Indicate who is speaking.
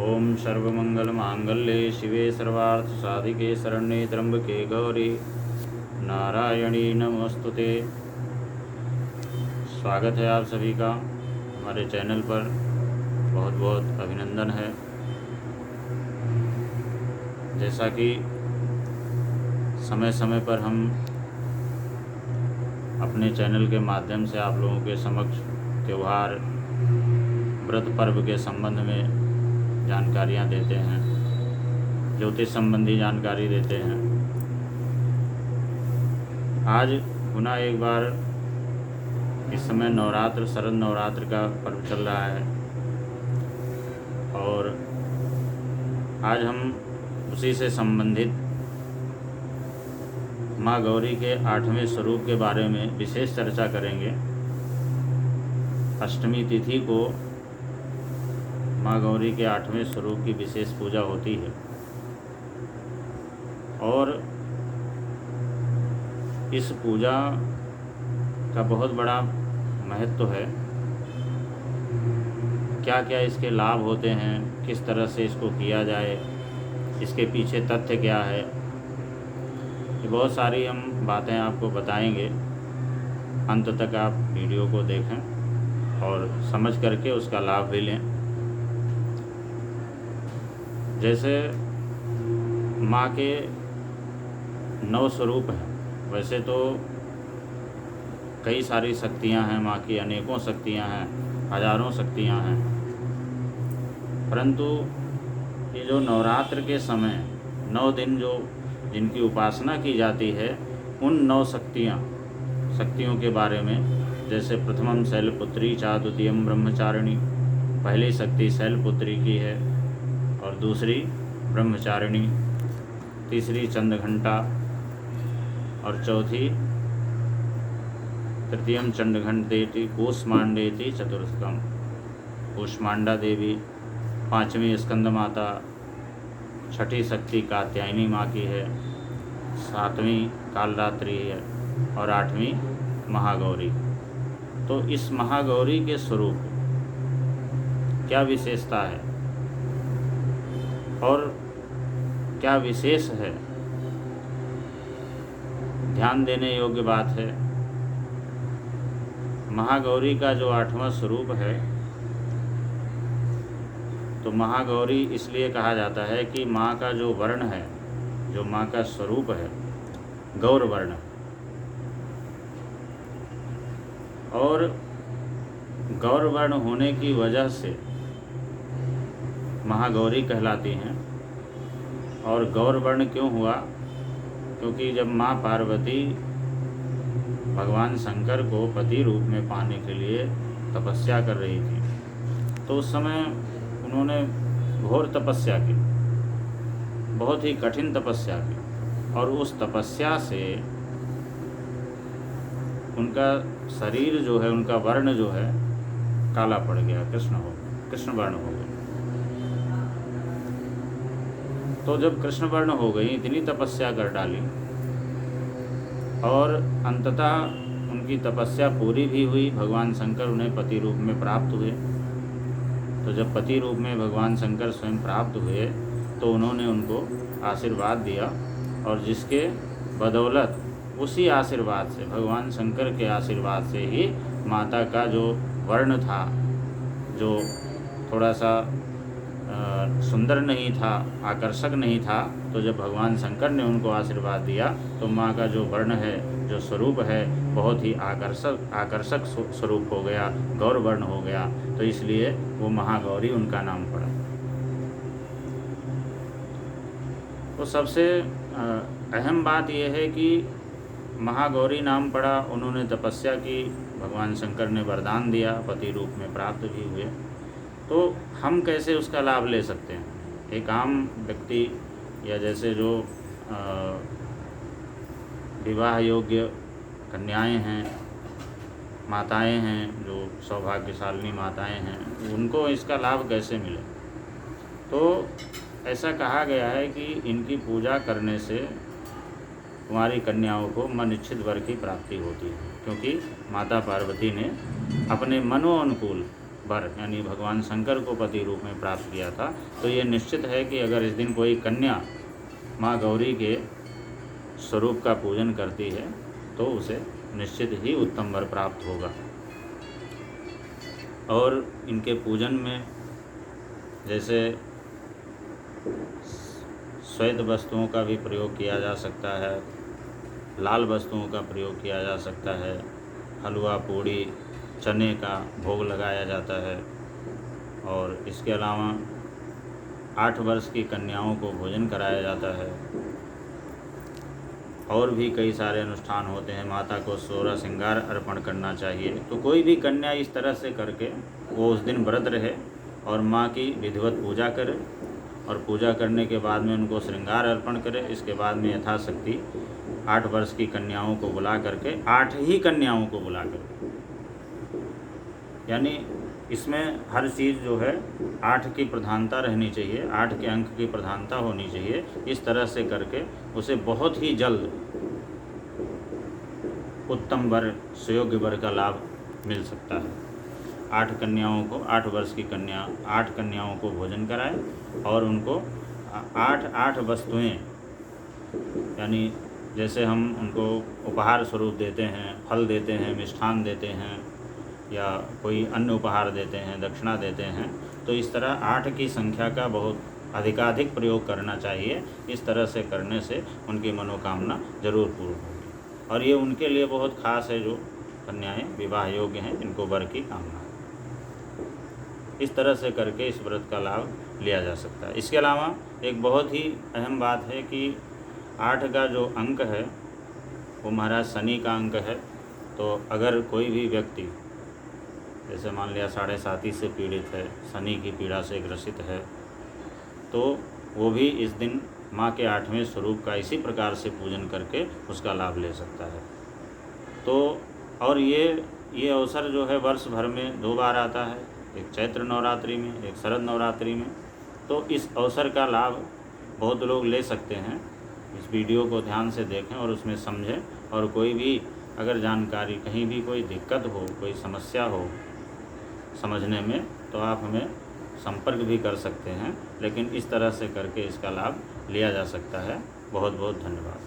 Speaker 1: ओम सर्वमंगलमांगल्ये शिवे सर्वार्थसाधिके शरण्ये त्र्यंबके गौरी नारायणी नमोस्तुते। स्वागत है आप सभी का हमारे चैनल पर। बहुत बहुत अभिनंदन है। जैसा कि समय समय पर हम अपने चैनल के माध्यम से आप लोगों के समक्ष त्यौहार व्रत पर्व के संबंध में जानकारियाँ देते हैं, ज्योतिष संबंधी जानकारी देते हैं। आज पुनः एक बार इस समय नवरात्र, शरद नवरात्र का पर्व चल रहा है और आज हम उसी से संबंधित माँ गौरी के 8वें स्वरूप के बारे में विशेष चर्चा करेंगे। अष्टमी तिथि को माँ गौरी के 8वें स्वरूप की विशेष पूजा होती है और इस पूजा का बहुत बड़ा महत्व है। क्या क्या इसके लाभ होते हैं, किस तरह से इसको किया जाए, इसके पीछे तथ्य क्या है, ये बहुत सारी हम बातें आपको बताएंगे। अंत तक आप वीडियो को देखें और समझ करके उसका लाभ भी लें। जैसे माँ के 9 स्वरूप हैं, वैसे तो कई सारी शक्तियाँ हैं माँ की, अनेकों शक्तियाँ हैं, हजारों शक्तियाँ हैं, परंतु ये जो नवरात्र के समय 9 दिन जो जिनकी उपासना की जाती है, उन 9 शक्तियों के बारे में, जैसे प्रथमम शैलपुत्री चा द्वितीयम ब्रह्मचारिणी, पहली शक्ति शैलपुत्री की है और दूसरी ब्रह्मचारिणी, तीसरी चंद्रघंटा और चौथी तृतीयम चंद्रघंटेति कूष्मांडेति चतुर्थकम कूष्मांडा देवी, 5वीं स्कंद माता, 6ठी शक्ति कात्यायनी माँ की है, 7वीं कालरात्रि है और 8वीं महागौरी। तो इस महागौरी के स्वरूप क्या विशेषता है और क्या विशेष है, ध्यान देने योग्य बात है। महागौरी का जो 8वां स्वरूप है, तो महागौरी इसलिए कहा जाता है कि माँ का जो वर्ण है, जो माँ का स्वरूप है, गौर वर्ण, और गौर वर्ण होने की वजह से महागौरी कहलाती हैं। और गौर वर्ण क्यों हुआ? क्योंकि जब माँ पार्वती भगवान शंकर को पति रूप में पाने के लिए तपस्या कर रही थी, तो उस समय उन्होंने घोर तपस्या की, बहुत ही कठिन तपस्या की, और उस तपस्या से उनका शरीर जो है, उनका वर्ण जो है काला पड़ गया, कृष्ण वर्ण हो गया। तो जब कृष्ण वर्ण हो गई, इतनी तपस्या कर डाली और अंततः उनकी तपस्या पूरी भी हुई, भगवान शंकर उन्हें पति रूप में प्राप्त हुए। तो जब पति रूप में भगवान शंकर स्वयं प्राप्त हुए तो उन्होंने उनको आशीर्वाद दिया, और जिसके बदौलत, उसी आशीर्वाद से, भगवान शंकर के आशीर्वाद से ही माता का जो वर्ण था, जो थोड़ा सा सुंदर नहीं था, आकर्षक नहीं था, तो जब भगवान शंकर ने उनको आशीर्वाद दिया तो माँ का जो वर्ण है, जो स्वरूप है, बहुत ही आकर्षक स्वरूप हो गया, गौर वर्ण हो गया। तो इसलिए वो महागौरी उनका नाम पड़ा। तो सबसे अहम बात यह है कि महागौरी नाम पड़ा, उन्होंने तपस्या की, भगवान शंकर ने वरदान दिया, पति रूप में प्राप्त भी हुए। तो हम कैसे उसका लाभ ले सकते हैं? एक आम व्यक्ति, या जैसे जो विवाह योग्य कन्याएं हैं, माताएं हैं, जो सौभाग्यशालिनी माताएं हैं, उनको इसका लाभ कैसे मिले? तो ऐसा कहा गया है कि इनकी पूजा करने से कुंवारी कन्याओं को मनिच्छित वर की प्राप्ति होती है, क्योंकि माता पार्वती ने अपने मनोअनुकूल वर यानी भगवान शंकर को पति रूप में प्राप्त किया था। तो ये निश्चित है कि अगर इस दिन कोई कन्या माँ गौरी के स्वरूप का पूजन करती है तो उसे निश्चित ही उत्तम वर प्राप्त होगा। और इनके पूजन में जैसे श्वेत वस्तुओं का भी प्रयोग किया जा सकता है, लाल वस्तुओं का प्रयोग किया जा सकता है, हलवा पूड़ी चने का भोग लगाया जाता है। और इसके अलावा 8 वर्ष की कन्याओं को भोजन कराया जाता है। और भी कई सारे अनुष्ठान होते हैं। माता को 16 श्रृंगार अर्पण करना चाहिए। तो कोई भी कन्या इस तरह से करके वो उस दिन व्रत रहे और माँ की विधिवत पूजा करे, और पूजा करने के बाद में उनको श्रृंगार अर्पण करे। इसके बाद में यथाशक्ति 8 वर्ष की कन्याओं को बुला करके, 8 ही कन्याओं को बुला कर, यानी इसमें हर चीज़ जो है 8 की प्रधानता रहनी चाहिए, 8 के अंक की प्रधानता होनी चाहिए। इस तरह से करके उसे बहुत ही जल्द उत्तम वर, सुयोग्य वर का लाभ मिल सकता है। 8 कन्याओं को, 8 वर्ष की 8 कन्याओं को भोजन कराए और उनको 8 वस्तुएं, यानी जैसे हम उनको उपहार स्वरूप देते हैं, फल देते हैं, मिष्ठान देते हैं, या कोई अन्य उपहार देते हैं, दक्षिणा देते हैं, तो इस तरह 8 की संख्या का बहुत अधिकाधिक प्रयोग करना चाहिए। इस तरह से करने से उनकी मनोकामना जरूर पूर्ण होगी। और ये उनके लिए बहुत खास है जो कन्याएं विवाह योग्य हैं, इनको वर की कामना। इस तरह से करके इस व्रत का लाभ लिया जा सकता है। इसके अलावा एक बहुत ही अहम बात है कि 8 का जो अंक है वो महाराज शनि का अंक है। तो अगर कोई भी व्यक्ति जैसे मान लिया 7.5 से पीड़ित है, शनि की पीड़ा से ग्रसित है, तो वो भी इस दिन माँ के 8वें स्वरूप का इसी प्रकार से पूजन करके उसका लाभ ले सकता है। तो और ये अवसर जो है वर्ष भर में 2 बार आता है, एक चैत्र नवरात्रि में, एक शरद नवरात्रि में। तो इस अवसर का लाभ बहुत लोग ले सकते हैं। इस वीडियो को ध्यान से देखें और उसमें समझें। और कोई भी अगर जानकारी, कहीं भी कोई दिक्कत हो, कोई समस्या हो समझने में, तो आप हमें संपर्क भी कर सकते हैं। लेकिन इस तरह से करके इसका लाभ लिया जा सकता है। बहुत बहुत धन्यवाद।